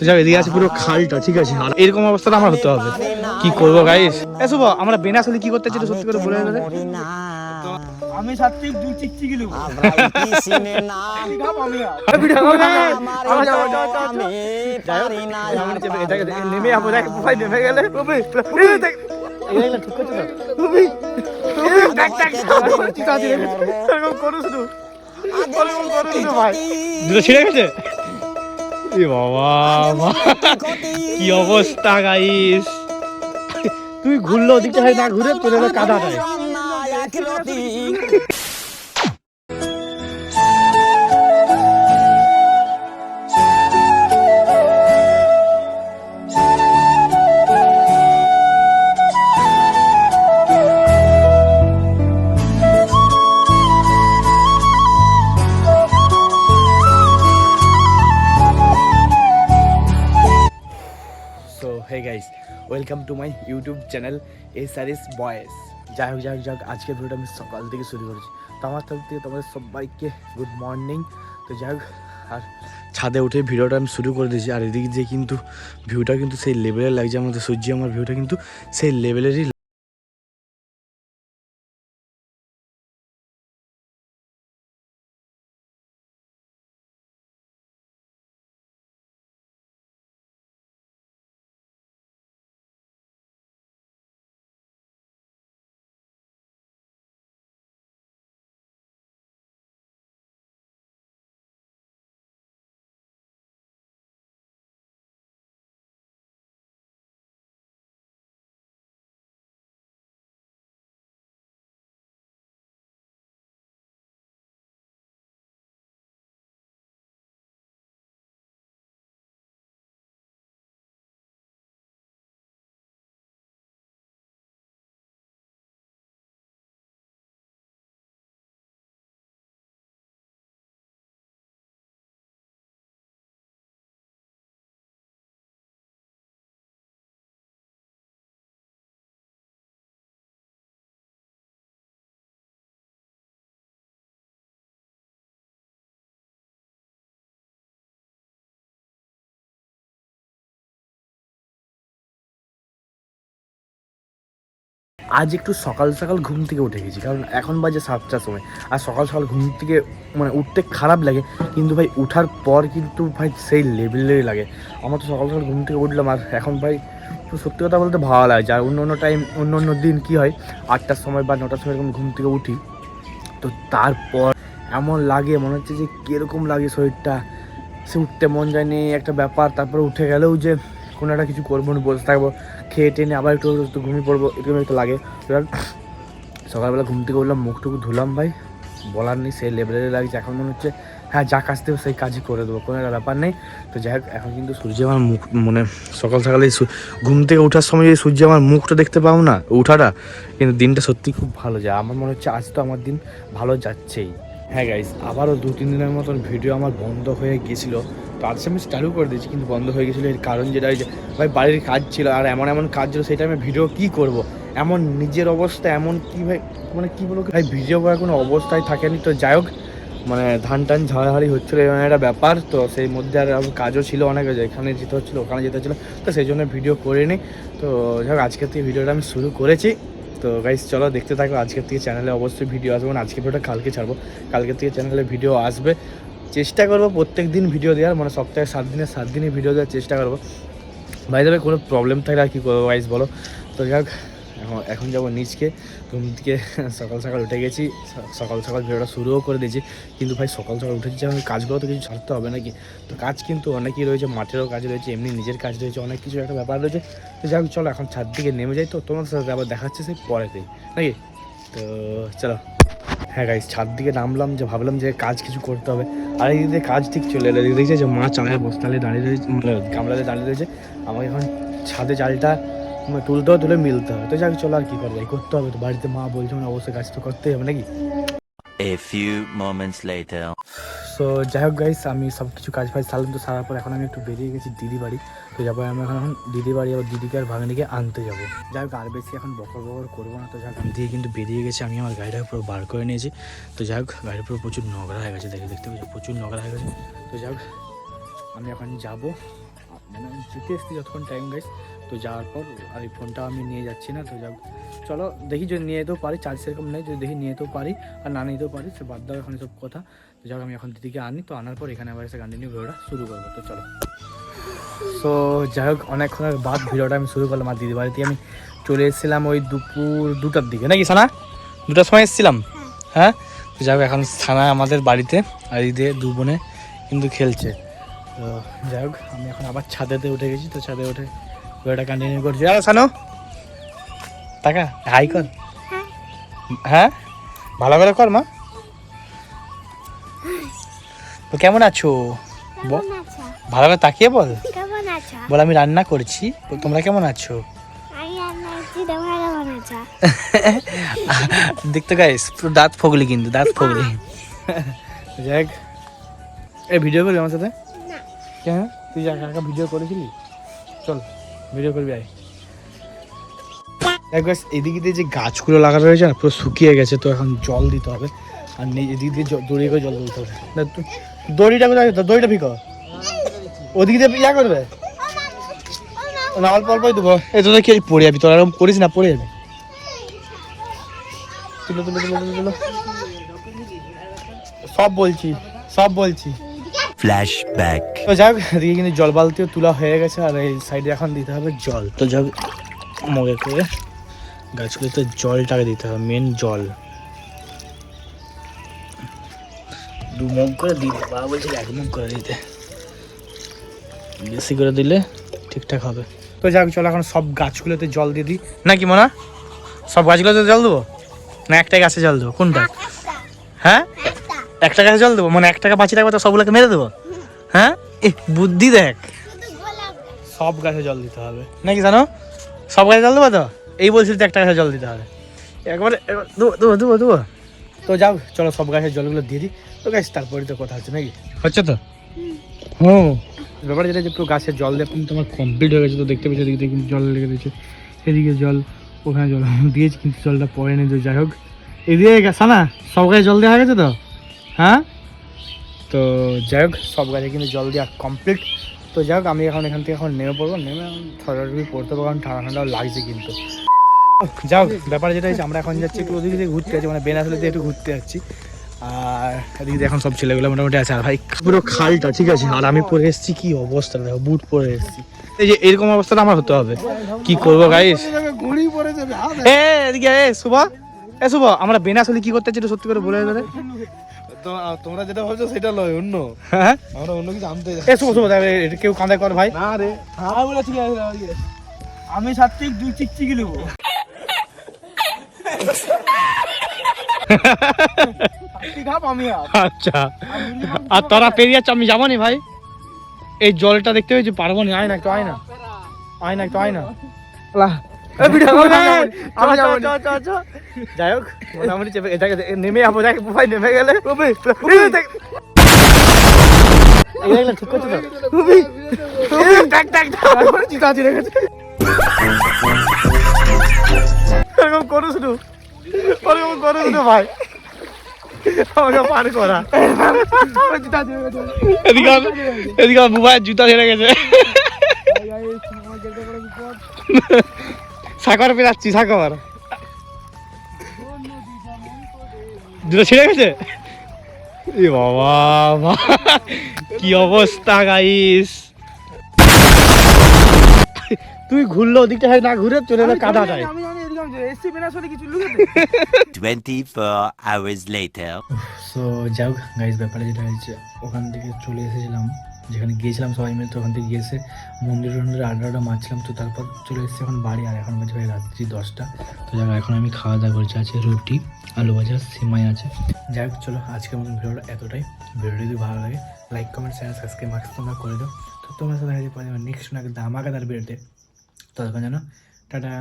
তো যাক এদিকে আছে পুরো খালটা, ঠিক আছে, আর এরকম অবস্থাটা আমার হতে হবে। কি করবো গাইস? শুভ, আমরা বেনাস হলে কি করতে চাই সত্যি করে বলে দেবে। আমি সাত্বিক দুই চিকচিকি নেব। নেমে যাবো, দেখ ভাই নেমে গেলে দুটো ছিঁড়ে গেছে। বাবা কি অবস্থা গাইস, তুই ঘুরলো ওদিকটা না ঘুরে তোর হলো কাদাটায়। So hey guys, welcome to my YouTube channel SRS boys. যাই হোক আজকের ভিডিওটা আমি সকাল থেকে শুরু করেছি। তো আমার তরফ থেকে তোমাদের সবাইকে গুড মর্নিং। তো যাই হোক, আর ছাদে উঠে ভিডিওটা আমি শুরু করে দিয়েছি। আর এদিকে যে কিন্তু ভিউটা কিন্তু সেই লেভেলের লাগছে, আমাদের সূর্য আমার ভিউটা কিন্তু সেই লেভেলেরই। আজ একটু সকাল সকাল ঘুম থেকে উঠে গেছি, কারণ এখন বাজে 7টার সময়। আর সকাল সকাল ঘুম থেকে মানে উঠতে খারাপ লাগে, কিন্তু ভাই উঠার পর কিন্তু ভাই সেই লেভেলেরই লাগে। আমার তো সকাল সকাল ঘুম থেকে উঠলাম, আর এখন ভাই সত্যি কথা বলতে ভালো লাগছে। আর অন্য দিন কী হয়, 8টার সময় বা 9টার সময় এরকম ঘুম থেকে উঠি, তো তারপর এমন লাগে মনে হচ্ছে যে কীরকম লাগে শরীরটা, সে উঠতে মন যায়নি একটা ব্যাপার। তারপরে উঠে গেলেও যে কোনো একটা কিছু করবো না, বসে থাকবো, খেয়ে টেনে আবার একটু ঘুমিয়ে পড়বো, এরকম একটা লাগে। সকালবেলা ঘুম থেকে উঠলাম, মুখটুকু ধুলাম, ভাই বলার নেই সেই লেভেলের লাগছে। এখন মনে হচ্ছে হ্যাঁ যা কাজ দেবে সেই কাজই করে দেবো, কোনো একটা ব্যাপার নেই। তো যাই হোক, এখন কিন্তু সূর্য আমার মুখ মানে সকাল সকালে ঘুম থেকে ওঠার সময় যদি সূর্য আমার মুখটা দেখতে পাও না, ওঠাটা কিন্তু দিনটা সত্যি খুব ভালো যায়। আমার মনে হচ্ছে আজ তো আমার দিন ভালো যাচ্ছেই। হ্যাঁ গাইস, আবারও 2-3 দিনের মতন ভিডিও আমার বন্ধ হয়ে গেছিলো। তো আজ আমি চালু করে দিয়েছি, কিন্তু বন্ধ হয়ে গেছিলো এর কারণ যেটা যে ভাই বাড়ির কাজ ছিল, আর এমন কাজ ছিল সেই টাইমে ভিডিও কী করব, এমন নিজের অবস্থা এমন কি ভাই, মানে কী বলবো ভাই, ভিডিও করার কোনো অবস্থায় থাকেনি। তো যাই হোক, মানে ধান ঝাড়াঝাড়ি হচ্ছিলো এমন একটা ব্যাপার। তো সেই মধ্যে আর কাজও ছিল অনেক, এখানে যেতে হচ্ছিলো ওখানে যেতে হচ্ছিলো, তো সেই জন্য ভিডিও করিনি। তো যাই হোক, আজকের থেকে ভিডিওটা আমি শুরু করেছি। তো গাইস চলো দেখতে থাকো, আজকের থেকে চ্যানেলে অবশ্যই ভিডিও আসবে না, আজকের ভিডিওটা কালকে ছাড়বো, কালকের থেকে চ্যানেলে ভিডিও আসবে। চেষ্টা করবো প্রত্যেক দিন ভিডিও দেওয়ার, মানে সপ্তাহে 7 দিনই ভিডিও দেওয়ার চেষ্টা করবো। ভাই দেবে কোনো প্রবলেম থাকলে আর কী করবো গাইস বলো। তো যাক, এখন যাবো নিচকে, ঘুম থেকে সকাল সকাল উঠে গেছি, সকাল সকাল ভিডিওটা শুরুও করে দিয়েছি। কিন্তু ভাই সকাল সকাল উঠেছি যখন কাজগুলো তো কিছু ছাড়তে হবে নাকি। তো কাজ কিন্তু অনেকই রয়েছে, মাঠেরও কাজ রয়েছে, এমনি নিজের কাজ রয়েছে, অনেক কিছু একটা ব্যাপার রয়েছে। তো যাই হোক চলো এখন ছাদ দিকে নেমে যাই, তো তোমার সাথে আবার দেখাচ্ছে সেই পরেতেই নাকি। তো চলো। হ্যাঁ গাইস, ছাদ দিকে নামলাম, যে ভাবলাম যে কাজ কিছু করতে হবে। আর এই দিকে কাজ ঠিক চলে এলো, দেখছে যে মা চালের বস্তালে দাঁড়িয়ে রয়েছে, মানে গামলাতে দাঁড়িয়ে রয়েছে। আমাকে এখন ছাদে জালটা তুলে মিলতে হবে। তো যাক চলো, আর কী করবো, করতে হবে তো, বাড়িতে মা বলছে মানে অবশ্যই কাজ তো করতেই হবে নাকি। A few moments later. So যাই হোক গাইস, আমি সব কিছু কাজ ফাজ সারলাম। তো সারার পর এখন আমি একটু বেরিয়ে গেছি দিদি বাড়ি। তো যাবো আমি এখন দিদি বাড়ি, আবার দিদিকে আর ভাগ্নিকে আনতে যাবো। যাই হোক, আর বেশি এখন বকর করবো না। তো যাই হোক, আমি দিয়ে কিন্তু বেরিয়ে গেছি, আমি আমার গাড়িটা পুরো বার করে নিয়েছি। তো যাই হোক, গাড়ির পুরো প্রচুর নোংরা হয়ে গেছে, দেখতে পাচ্ছি প্রচুর নোংরা হয়ে গেছে। তো যাই হোক, আমি এখন যাবো মানে যেতে এসছি যতক্ষণ টাইম গাইস। তো যাওয়ার পর আর এই ফোনটা আমি নিয়ে যাচ্ছি না। তো যাও চলো দেখি যদি নিয়ে যেতেও পারি, চার্জ সেরকম নেই, যদি দেখি নিয়ে যেতেও পারি আর না নিতেও পারি, সে বাদ দাও এখন সব কথা। তো যাও আমি এখন দিদিকে আনি, তো আনার পর এখানে আবার এসে কন্টিনিউ ভিডিওটা শুরু করবো। তো চলো। সো যাই হোক অনেকক্ষণের বাদ ভিডিওটা আমি শুরু করলাম। আর দিদি বাড়িতে আমি চলে এসেছিলাম ওই দুপুর 2টার দিকে, নাকি সানা? 2টার সময় এসেছিলাম। হ্যাঁ, তো যাই হোক এখন সানা আমাদের বাড়িতে আর দিদি দু বোনে কিন্তু খেলছে। তো যাই হোক আমি এখন আবার ছাদেতে উঠে গেছি। তো ছাদে উঠে ভিডিওটা কন্টিনিউ করছি। আর সানো টাকা হাই কর। হ্যাঁ ভালো করে কর মা। তো কেমন আছো? ভালো করে তাকিয়ে বল। বল আমি রান্না করছি, তোমরা কেমন আছো? দেখতে গাইস পুরো দাঁত ফগলি, কিন্তু দাঁত ফগলি। যাই হোক এই ভিডিও করবি আমার সাথে? কেন তুই যা কাকা ভিডিও করেছিলি? চল ভিডিও করবি আয়। দেখ গাইস এদিকে দিয়ে যে গাছগুলো লাগানো রয়েছে না পুরো শুকিয়ে গেছে। তো এখন জল দিতে হবে আর এদিক দিয়ে দড়ি করে জল দিতে হবে। না দড়িটা কোথায়? দড়িটা ফিকো ওদিকে দিয়ে ইয়া করবে না, অল্প অল্পই দেবো। এই তোদের কি পড়ে যাবি, তোরা এরকম করিস না, পড়ে যাবি। তুলো তুলো তুলো তুলো তুলো, সব বলছি সব বলছি। Flashback. তো যাক এদিকে কিন্তু জল বালতিও তোলা হয়ে গেছে আর এই সাইডে এখন দিতে হবে জল। তো যাক মগে করে গাছগুলোতে জলটাকে দিতে হবে, মেন জল 2 মগ করে দিতে। বাবা বলছে 1 মগ করে দিতে, বেশি করে দিলে ঠিকঠাক হবে। তো যাক চল এখন সব গাছগুলোতে জল দিয়ে দিই, নাকি মনা? সব গাছগুলোতে জল দেবো না একটাই গাছে জল দেবো? কোনটা? হ্যাঁ একটা গাছে জল দেবো, মানে 1 টাকা বাঁচিয়ে রাখবো তো সবগুলোকে মেরে দেবো? হ্যাঁ বুদ্ধি দেখ, সব গাছে জল দিতে হবে নাকি জানো? সব গাছে জল দেবো তো? এই বলছিল তো 1 গাছে জল দিতে হবে, একবারে দেবো দেবো দেবো। তো যাও চলো সব গাছের জলগুলো দিয়ে দিই। তো গাছ তারপরে তো কথা হচ্ছে, নাকি হচ্ছে তো? হুম ব্যাপারে যেটা যে পুরো গাছের জল দিয়ে কিন্তু তোমার কমপ্লিট হয়ে গেছে। তো দেখতে পেয়েছি এদিকে কিন্তু জল লেগে দিয়েছে, এদিকে জল, ওখানে জল দিয়েছি কিন্তু জলটা পড়েনি। তো যাই হোক এদিকে গেছে না, সব গাছে জল দেওয়া হয়ে গেছে তো? হ্যাঁ তো যাই হোক সব গাছে কিন্তু জল দেওয়া কমপ্লিট। তো যাই হোক আমি এখন এখান থেকে এখন নেমে পড়বো, নেমে থরডি পড়তে পারবো, কারণ ঠান্ডা ঠান্ডাও লাগছে কিন্তু। যাও ব্যাপারে যেটা হচ্ছে আমরা এখন যাচ্ছি একটু ওদিকে দিয়ে ঘুরতে যাচ্ছি, মানে বেনারসিতে দিয়ে একটু ঘুরতে যাচ্ছি। আর এদিকে এখন সব ছেলেগুলো মোটামুটি আছে। আর ভাই পুরো খালটা ঠিক আছে, আর আমি পরে এসেছি কি অবস্থা, দেখো বুট পরে এসেছি। এই যে এরকম অবস্থাটা আমার হতে হবে, কি করবো গাইস? এদিকে শুভ, শুভ আমরা বেনারসি কি করতে চাচ্ছি সত্যি করে বলে দেবে। তোমরা যেটা ভাবছো সেটা লয় অন্য, হ্যাঁ আমরা অন্য কিছু আনতে এ শুভ শুভ এটা কেউ কাঁদাই কর ভাই। না রে হ্যাঁ বলে ঠিক আছে। আমি সাত্বিক 2 চিকচিকি নেবো। আচ্ছা আর তোরা পেরিয়ে যাচ্ছে, আমি যাবো নি ভাই। এই জলটা দেখতে পেয়েছি, পারবো না। আয় না একটু, আয় না, আয় না একটু, আয় না। যাই হোক মোটামুটি এটাকে নেমে যাবো, দেখ ভাই নেমে গেলে ঠিক করছো তো? এরকম করো শুধু, ওরকম করো শুধু ভাই, আমাকে পার করা। এদিকে এদিকে বুবাইয়ের জুতা ছেড়ে গেছে। সাকর পেরাচ্ছি, সাকর জুতা ছিঁড়ে গেছে। এ বাবা কি অবস্থা গাইস, তুই ঘুরলো ওদিকটা না ঘুরে চলে এলো কাদাটায়। 24 hours later. সো যাও গাইস ব্যাপারে যেটা হয়েছে, ওখান থেকে চলে এসেছিলাম যেখানে গিয়েছিলাম সবাই মিলে। তো ওখান থেকে গিয়েছে মন্দির টন্দিরে আড্ডা মারছিলাম। তো তারপর চলে এসেছি এখন বাড়ি, আর এখন বাজে ভাই রাত্রি 10টা। তো যাই এখন আমি খাওয়া দাওয়া করছি, আছে রুটি, আলু ভাজা, সিমাই আছে। যাই হোক চলো আজকের মতন ভিডিওটা এতটাই। ভিডিওটি যদি ভালো লাগে like comment share subscribe marks তোমরা করে দাও। তো তোমার সাথে নেক্সট না ধামাকাদার ভিডিওতে, ততক্ষণ জানো টাটা।